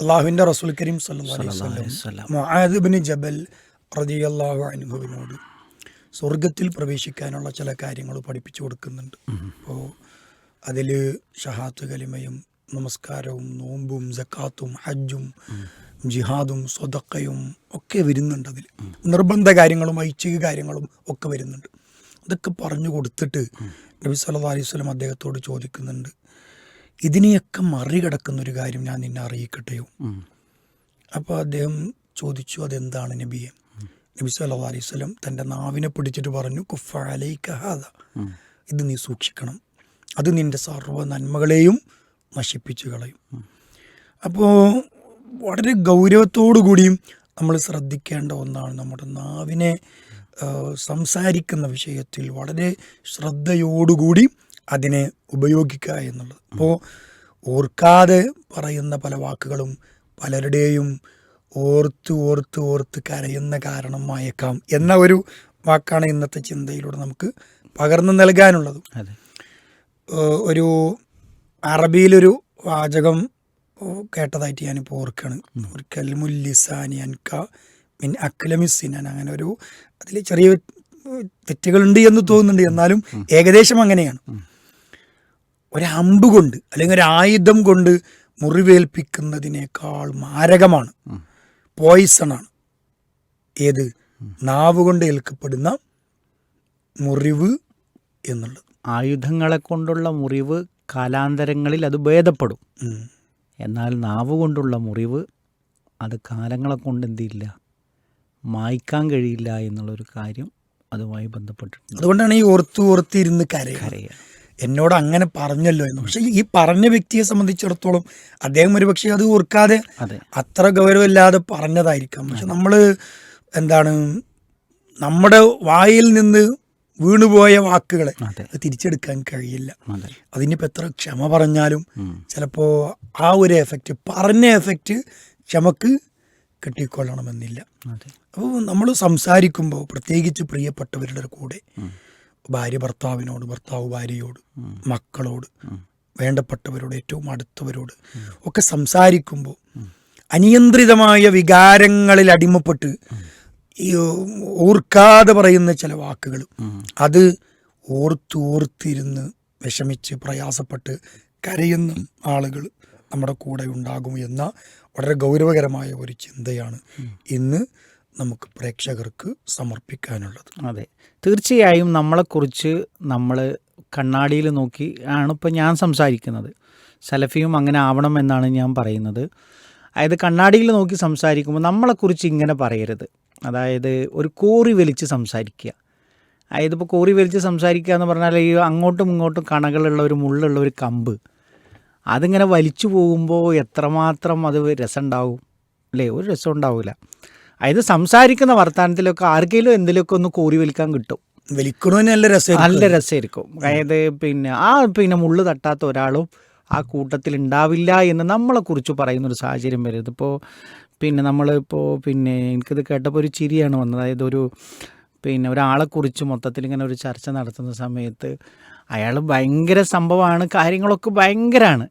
അള്ളാഹുവിൻ്റെ റസൂൽ കരീം സല്ലല്ലാഹു അലൈഹി വസല്ലം മുആദ് ഇബ്നു ജബൽ റളിയല്ലാഹു അൻഹുവിനോട് സ്വർഗത്തിൽ പ്രവേശിക്കാനുള്ള ചില കാര്യങ്ങൾ പഠിപ്പിച്ചു കൊടുക്കുന്നുണ്ട്. അപ്പോൾ അതിൽ ഷഹാത്ത് കലിമയും നമസ്കാരവും നോമ്പും സക്കാത്തും ഹജ്ജും ജിഹാദും സ്വതക്കയും ഒക്കെ വരുന്നുണ്ട്. അതിൽ നിർബന്ധ കാര്യങ്ങളും ഐച്ഛിക കാര്യങ്ങളും ഒക്കെ വരുന്നുണ്ട്. അതൊക്കെ പറഞ്ഞു കൊടുത്തിട്ട് നബി സല്ലല്ലാഹു അലൈഹി വസല്ലം അദ്ദേഹത്തോട് ചോദിക്കുന്നുണ്ട്, ഇതിനെയൊക്കെ മറികടക്കുന്നൊരു കാര്യം ഞാൻ നിന്നെ അറിയിക്കട്ടെയോ? അപ്പോൾ അദ്ദേഹം ചോദിച്ചു, അതെന്താണ് നബിയെ? നബി സല്ലല്ലാഹു അലൈഹി വസല്ലം തൻ്റെ നാവിനെ പിടിച്ചിട്ട് പറഞ്ഞു, കുഫ അലൈക ഹാദ, ഇത് നീ സൂക്ഷിക്കണം, അത് നിൻ്റെ സർവ്വ നന്മകളെയും നശിപ്പിച്ചു കളയും. അപ്പോൾ വളരെ ഗൗരവത്തോടു കൂടിയും നമ്മൾ ശ്രദ്ധിക്കേണ്ട ഒന്നാണ് നമ്മുടെ നാവിനെ സംസാരിക്കുന്ന വിഷയത്തിൽ വളരെ ശ്രദ്ധയോടുകൂടി അതിനെ ഉപയോഗിക്കുക എന്നുള്ളത്. അപ്പോൾ ഓർക്കാതെ പറയുന്ന പല വാക്കുകളും പലരുടെയും ഓർത്ത് ഓർത്ത് ഓർത്ത് കരയുന്ന കാരണമായേക്കാം എന്ന ഒരു വാക്കാണ് ഇന്നത്തെ ചിന്തയിലൂടെ നമുക്ക് പകർന്നു നൽകാനുള്ളത്. ഒരു അറബിയിലൊരു വാചകം കേട്ടതായിട്ട് ഞാനിപ്പോൾ ഓർക്കുകയാണ്. ഒരു കൽമുല്ലിസാനി അൻക മിൻ അക്ലമിസിനാൻ, അങ്ങനെ ഒരു അതിൽ ചെറിയ തെറ്റുകളുണ്ട് എന്ന് തോന്നുന്നുണ്ട്, എന്നാലും ഏകദേശം അങ്ങനെയാണ്. ഒരമ്പ് കൊണ്ട് അല്ലെങ്കിൽ ഒരു ആയുധം കൊണ്ട് മുറിവേൽപ്പിക്കുന്നതിനേക്കാൾ മാരകമാണ്, പോയിസണാണ് ഏത്? നാവ് കൊണ്ട് ഏൽക്കപ്പെടുന്ന മുറിവ് എന്നുള്ളത്. ആയുധങ്ങളെ കൊണ്ടുള്ള മുറിവ് കാലാന്തരങ്ങളിൽ അത് ഭേദപ്പെടും, എന്നാൽ നാവ് കൊണ്ടുള്ള മുറിവ് അത് കാലങ്ങളെ കൊണ്ട് എന്തില്ല, മായ്ക്കാൻ കഴിയില്ല എന്നുള്ളൊരു കാര്യം അതുമായി ബന്ധപ്പെട്ടിട്ടുണ്ട്. അതുകൊണ്ടാണ് ഈ ഓർത്തിരുന്ന് കരയുക, എന്നോട് അങ്ങനെ പറഞ്ഞല്ലോ എന്ന്. പക്ഷെ ഈ പറഞ്ഞ വ്യക്തിയെ സംബന്ധിച്ചിടത്തോളം അദ്ദേഹം ഒരു പക്ഷേ അത് ഓർക്കാതെ അത്ര ഗൗരവമില്ലാതെ പറഞ്ഞതായിരിക്കാം. പക്ഷെ നമ്മൾ എന്താണ്, നമ്മുടെ വായിൽ നിന്ന് വീണുപോയ വാക്കുകളെ തിരിച്ചെടുക്കാൻ കഴിയില്ല. അതിനിപ്പോൾ എത്ര ക്ഷമ പറഞ്ഞാലും ചിലപ്പോൾ ആ ഒരു എഫക്റ്റ്, പറഞ്ഞ എഫക്റ്റ് ക്ഷമക്ക് കിട്ടിക്കൊള്ളണമെന്നില്ല. അപ്പോൾ നമ്മൾ സംസാരിക്കുമ്പോൾ പ്രത്യേകിച്ച് പ്രിയപ്പെട്ടവരുടെ കൂടെ, ഭാര്യ ഭർത്താവിനോട്, ഭർത്താവ് ഭാര്യയോട്, മക്കളോട്, വേണ്ടപ്പെട്ടവരോട്, ഏറ്റവും അടുത്തവരോട് ഒക്കെ സംസാരിക്കുമ്പോൾ അനിയന്ത്രിതമായ വികാരങ്ങളിൽ അടിമപ്പെട്ട് ഈ ഓർക്കാതെ പറയുന്ന ചില വാക്കുകൾ, അത് ഓർത്തിരുന്ന് വിഷമിച്ച് പ്രയാസപ്പെട്ട് കരയുന്ന ആളുകൾ നമ്മുടെ കൂടെ ഉണ്ടാകും എന്ന വളരെ ഗൗരവകരമായ ഒരു ചിന്തയാണ് ഇന്ന് നമുക്ക് പ്രേക്ഷകർക്ക് സമർപ്പിക്കാനുള്ളത്. അതെ, തീർച്ചയായും നമ്മളെക്കുറിച്ച് നമ്മൾ കണ്ണാടിയിൽ നോക്കി ആണ് ഇപ്പോൾ ഞാൻ സംസാരിക്കുന്നത്. സലഫിയും അങ്ങനെ ആവണം എന്നാണ് ഞാൻ പറയുന്നത്. അതായത് കണ്ണാടിയിൽ നോക്കി സംസാരിക്കുമ്പോൾ നമ്മളെക്കുറിച്ച് ഇങ്ങനെ പറയരുത്. അതായത് ഒരു കോറി വലിച്ച് സംസാരിക്കുക. അതായത് ഇപ്പോൾ കോറി വലിച്ച് സംസാരിക്കുക എന്ന് പറഞ്ഞാൽ ഈ അങ്ങോട്ടും ഇങ്ങോട്ടും കണകളുള്ള ഒരു മുള്ളുള്ള ഒരു കമ്പ്, അതിങ്ങനെ വലിച്ചു പോകുമ്പോൾ എത്രമാത്രം അത് രസമുണ്ടാവും അല്ലേ? ഒരു രസം ഉണ്ടാവില്ല. അതായത് സംസാരിക്കുന്ന വർത്തമാനത്തിലൊക്കെ ആർക്കെങ്കിലും എന്തെങ്കിലുമൊക്കെ ഒന്ന് കോറി വലിക്കാൻ കിട്ടും, വലിക്കണമെന്ന് നല്ല രസമായിരിക്കും. അതായത് പിന്നെ മുള്ളു തട്ടാത്ത ഒരാളും ആ കൂട്ടത്തിൽ ഉണ്ടാവില്ല എന്ന് നമ്മളെക്കുറിച്ച് പറയുന്നൊരു സാഹചര്യം വരും. ഇതിപ്പോൾ എനിക്കിത് കേട്ടപ്പോൾ ഒരു ചിരിയാണ് വന്നത്. അതായത് ഒരാളെക്കുറിച്ച് മൊത്തത്തിൽ ഇങ്ങനെ ഒരു ചർച്ച നടത്തുന്ന സമയത്ത് അയാൾ ഭയങ്കര സംഭവമാണ്, കാര്യങ്ങളൊക്കെ ഭയങ്കരമാണ്,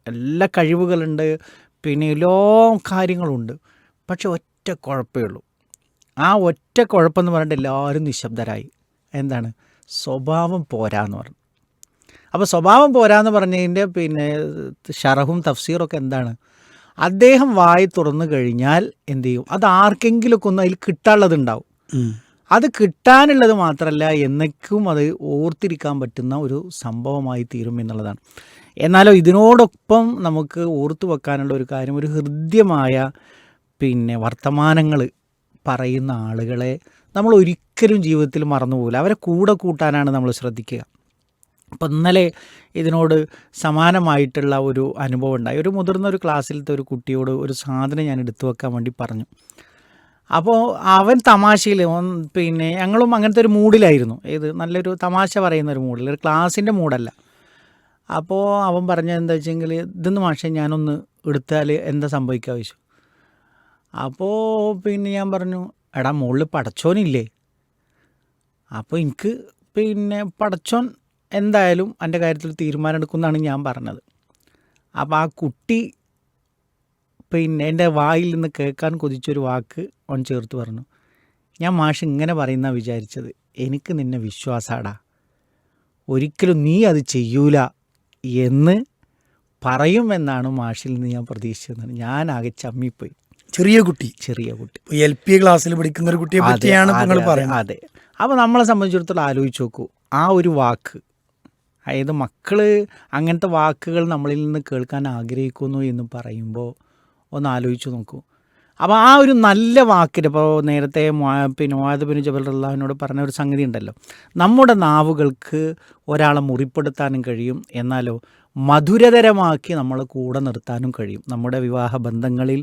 എല്ലാ കഴിവുകളുണ്ട്, പിന്നെ എല്ലാ കാര്യങ്ങളുണ്ട്. പക്ഷെ ഒറ്റ കുഴപ്പമേ ഉള്ളൂ. ആ ഒറ്റ കുഴപ്പമെന്ന് പറഞ്ഞിട്ട് എല്ലാവരും നിശബ്ദരായി. എന്താണ്? സ്വഭാവം പോരാന്ന് പറഞ്ഞു. അപ്പോൾ സ്വഭാവം പോരാന്ന് പറഞ്ഞതിൻ്റെ ഷറഹും തഫ്സീറൊക്കെ എന്താണ്? അദ്ദേഹം വായി തുറന്നു കഴിഞ്ഞാൽ എന്ത് ചെയ്യും? അത് ആർക്കെങ്കിലുമൊക്കെ ഒന്ന് അതിൽ കിട്ടാനുള്ളതുണ്ടാവും. അത് കിട്ടാനുള്ളത് മാത്രമല്ല, എന്നേക്കും അത് ഓർത്തിരിക്കാൻ പറ്റുന്ന ഒരു സംഭവമായി തീരും എന്നുള്ളതാണ്. എന്നാലോ ഇതിനോടൊപ്പം നമുക്ക് ഓർത്തു വെക്കാനുള്ള ഒരു കാര്യം, ഒരു ഹൃദ്യമായ വർത്തമാനങ്ങൾ പറയുന്ന ആളുകളെ നമ്മൾ ഒരിക്കലും ജീവിതത്തിൽ മറന്നുപോകില്ല. അവരെ കൂടെ കൂട്ടാനാണ് നമ്മൾ ശ്രദ്ധിക്കുക. അപ്പോൾ ഇന്നലെ ഇതിനോട് സമാനമായിട്ടുള്ള ഒരു അനുഭവം ഉണ്ടായി. ഒരു മുതിർന്ന ഒരു ക്ലാസ്സിലത്തെ ഒരു കുട്ടിയോട് ഒരു സാധനം ഞാൻ എടുത്തു വെക്കാൻ വേണ്ടി പറഞ്ഞു. അപ്പോൾ അവൻ തമാശയിൽ ഞങ്ങളും അങ്ങനത്തെ ഒരു മൂഡിലായിരുന്നു. നല്ലൊരു തമാശ പറയുന്ന ഒരു മൂഡിൽ, ഒരു ക്ലാസ്സിൻ്റെ മൂഡല്ല. അപ്പോൾ അവൻ പറഞ്ഞത് എന്താ വെച്ചെങ്കിൽ, ഇതൊന്ന് മാഷേ ഞാനൊന്ന് എടുത്താൽ എന്താ സംഭവിക്കുക ചോദിച്ചു. അപ്പോൾ ഞാൻ പറഞ്ഞു, എടാ മുകളിൽ പടച്ചോനില്ലേ? അപ്പോൾ എനിക്ക് പടച്ചോൻ എന്തായാലും എൻ്റെ കാര്യത്തിൽ തീരുമാനം എടുക്കുമെന്നാണ് ഞാൻ പറഞ്ഞത്. അപ്പോൾ ആ കുട്ടി പിന്നെ എൻ്റെ വായിൽ നിന്ന് കേൾക്കാൻ കൊതിച്ചൊരു വാക്ക് ഓൻ ചേർത്ത് പറഞ്ഞു, ഞാൻ മാഷ് ഇങ്ങനെ പറയുന്ന വിചാരിച്ചത്, എനിക്ക് നിന്നെ വിശ്വാസാടാ, ഒരിക്കലും നീ അത് ചെയ്യൂല എന്ന് പറയുമെന്നാണ് മാഷിൽ നിന്ന് ഞാൻ പ്രതീക്ഷിച്ചത്. ഞാനാകെ ചമ്മിപ്പോയി. ചെറിയ കുട്ടി LP ക്ലാസ്സിൽ പഠിക്കുന്ന ഒരു കുട്ടിയെ പറ്റിയാണ് നിങ്ങൾ പറയുന്നത്. അതെ. അപ്പോൾ നമ്മളെ സംബന്ധിച്ചിടത്തോളം ആലോചിച്ച് നോക്കൂ, ആ ഒരു വാക്ക്, അതായത് മക്കൾ അങ്ങനത്തെ വാക്കുകൾ നമ്മളിൽ നിന്ന് കേൾക്കാൻ ആഗ്രഹിക്കുന്നു എന്ന് പറയുമ്പോൾ ഒന്ന് ആലോചിച്ച് നോക്കൂ. അപ്പോൾ ആ ഒരു നല്ല വാക്കിന്, ഇപ്പോൾ നേരത്തെ മുആദ് ബിൻ ജബൽ റളിയല്ലാഹുവിനോട് പറഞ്ഞ ഒരു സംഗതി ഉണ്ടല്ലോ, നമ്മുടെ നാവുകൾക്ക് ഒരാളെ മുറിപ്പെടുത്താനും കഴിയും, എന്നാലോ മധുരതരമാക്കി നമ്മളെ കൂടെ നിർത്താനും കഴിയും. നമ്മുടെ വിവാഹ ബന്ധങ്ങളിൽ,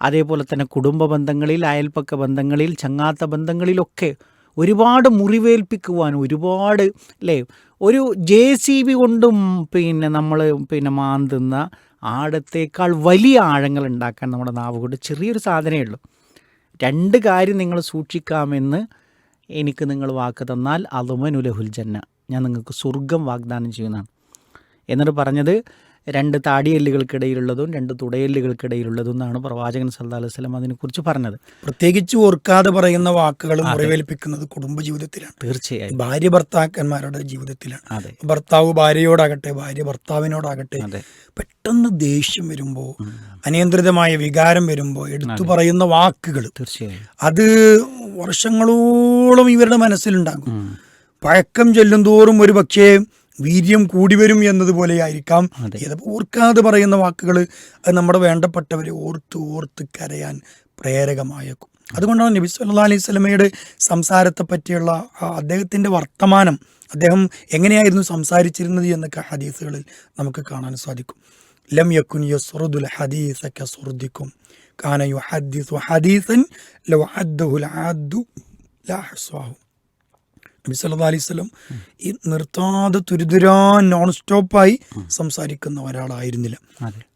അതേപോലെ തന്നെ കുടുംബ ബന്ധങ്ങളിൽ, അയൽപ്പക്ക ബന്ധങ്ങളിൽ, ചങ്ങാത്ത ബന്ധങ്ങളിലൊക്കെ ഒരുപാട് മുറിവേൽപ്പിക്കുവാൻ, ഒരുപാട് അല്ലേ, ഒരു JCB കൊണ്ടും നമ്മൾ മാന്തുന്ന ആഴത്തേക്കാൾ വലിയ ആഴങ്ങൾ ഉണ്ടാക്കാൻ നമ്മുടെ നാവ് കൊണ്ട് ചെറിയൊരു സാധനമേ ഉള്ളൂ. 2 കാര്യം നിങ്ങൾ സൂക്ഷിക്കാമെന്ന് എനിക്ക് നിങ്ങൾ വാക്ക് തന്നാൽ അളുമനുലഹുൽ ജന്ന, ഞാൻ നിങ്ങൾക്ക് സ്വർഗം വാഗ്ദാനം ചെയ്യുന്നതാണ്. എന്നിട്ട് പറഞ്ഞത് 2 താടിയെല്ലുകൾക്കിടയിലുള്ളതും 2 തുടയെല്ലുകൾക്കിടയിലുള്ളതും എന്നാണ് പ്രവാചകൻ സല്ലല്ലാഹു അലൈഹി വസല്ലം അതിനെക്കുറിച്ച് പറഞ്ഞത്. പ്രത്യേകിച്ച് ഓർക്കാതെ പറയുന്ന വാക്കുകൾ മുറിവേൽപ്പിക്കുന്നത് കുടുംബജീവിതത്തിലാണ്. തീർച്ചയായും ഭാര്യ ഭർത്താക്കന്മാരുടെ ജീവിതത്തിലാണ്. ഭർത്താവ് ഭാര്യയോടാകട്ടെ, ഭാര്യ ഭർത്താവിനോടാകട്ടെ, പെട്ടെന്ന് ദേഷ്യം വരുമ്പോൾ, അനിയന്ത്രിതമായ വികാരം വരുമ്പോൾ എടുത്തു പറയുന്ന വാക്കുകൾ, തീർച്ചയായും അത് വർഷങ്ങളോളം ഇവരുടെ മനസ്സിലുണ്ടാകും. പഴക്കം ചെല്ലും തോറും ഒരു പക്ഷേ വീര്യം കൂടി വരും എന്നതുപോലെയായിരിക്കാം ഓർക്കാതെ പറയുന്ന വാക്കുകൾ. അത് നമ്മുടെ വേണ്ടപ്പെട്ടവരെ ഓർത്ത് കരയാൻ പ്രേരകമായേക്കും. അതുകൊണ്ടാണ് നബി സല്ലല്ലാഹു അലൈഹി വസല്ലമയുടെ സംസാരത്തെ പറ്റിയുള്ള അദ്ദേഹത്തിൻ്റെ വർത്തമാനം, അദ്ദേഹം എങ്ങനെയായിരുന്നു സംസാരിച്ചിരുന്നത് എന്നൊക്കെ ഹദീസുകളിൽ നമുക്ക് കാണാൻ സാധിക്കും. ലം യകുൻ യസ്റുദുൽ ഹദീസ കസുർദിക്കും കാന യുഹദ്ദിസു ഹദീസൻ ലൗ അദ്ദഹുൽ അദ്ദു ലാ ഹസ്വാഹു. നബി സല്ലല്ലാഹു അലൈഹി വസല്ലം ഈ നിർത്താതെ തുരുതുരാൻ നോൺ സ്റ്റോപ്പായി സംസാരിക്കുന്ന ഒരാളായിരുന്നില്ല.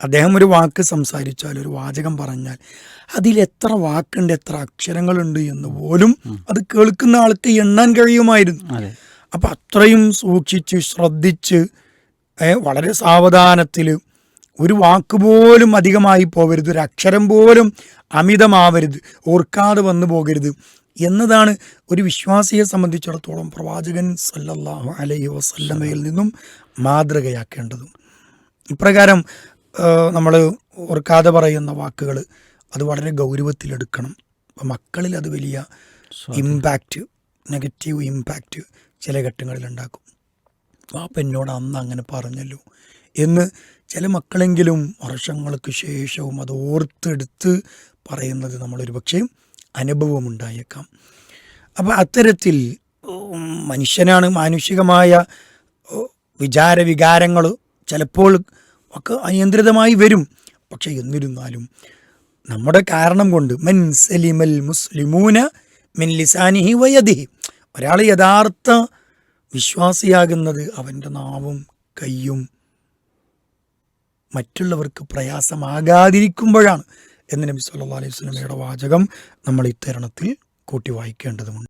അദ്ദേഹം ഒരു വാക്ക് സംസാരിച്ചാൽ, ഒരു വാചകം പറഞ്ഞാൽ അതിലെത്ര വാക്കുണ്ട്, എത്ര അക്ഷരങ്ങളുണ്ട് എന്ന് പോലും അത് കേൾക്കുന്ന ആൾക്ക് എണ്ണാൻ കഴിയുമായിരുന്നു. അപ്പം അത്രയും സൂക്ഷിച്ച് ശ്രദ്ധിച്ച് വളരെ സാവധാനത്തിൽ, ഒരു വാക്ക് പോലും അധികമായി പോകരുത്, ഒരു അക്ഷരം പോലും അമിതമാവരുത്, ഓർക്കാതെ വന്നു പോകരുത് എന്നതാണ് ഒരു വിശ്വാസിയെ സംബന്ധിച്ചിടത്തോളം പ്രവാചകൻ സല്ലല്ലാഹു അലൈഹി വസല്ലമയിൽ നിന്നും മാതൃകയാക്കേണ്ടതും. ഇപ്രകാരം നമ്മൾ ഓർക്കാതെ പറയുന്ന വാക്കുകൾ അത് വളരെ ഗൗരവത്തിലെടുക്കണം. അപ്പം മക്കളിൽ അത് വലിയ ഇമ്പാക്റ്റ്, നെഗറ്റീവ് ഇമ്പാക്റ്റ് ചില ഘട്ടങ്ങളിൽ ഉണ്ടാക്കും. വാപ്പ എന്നോട് അന്ന് അങ്ങനെ പറഞ്ഞല്ലോ എന്ന് ചില മക്കളെങ്കിലും വർഷങ്ങൾക്ക് ശേഷവും അത് ഓർത്തെടുത്ത് പറയുന്നത് നമ്മളൊരു പക്ഷേ അനുഭവമുണ്ടായേക്കാം. അപ്പം അത്തരത്തിൽ മനുഷ്യനാണ്, മാനുഷികമായ വികാരങ്ങൾ ചിലപ്പോൾ ഒക്കെ അനിയന്ത്രിതമായി വരും. പക്ഷെ എന്നിരുന്നാലും നമ്മുടെ കാരണം കൊണ്ട് മൻ സലിമൽ മുസ്ലിമൂന മിൻ ലിസാനിഹി വയദിഹി, ഒരാൾ യഥാർത്ഥ വിശ്വാസിയാകുന്നത് അവൻ്റെ നാവും കയ്യും മറ്റുള്ളവർക്ക് പ്രയാസമാകാതിരിക്കുമ്പോഴാണ് എന്ന് നബി സല്ലല്ലാഹു അലൈഹി വസല്ലമയുടെ വാചകം നമ്മൾ ഇത്തരണത്തിൽ കൂട്ടി വായിക്കേണ്ടതുണ്ട്.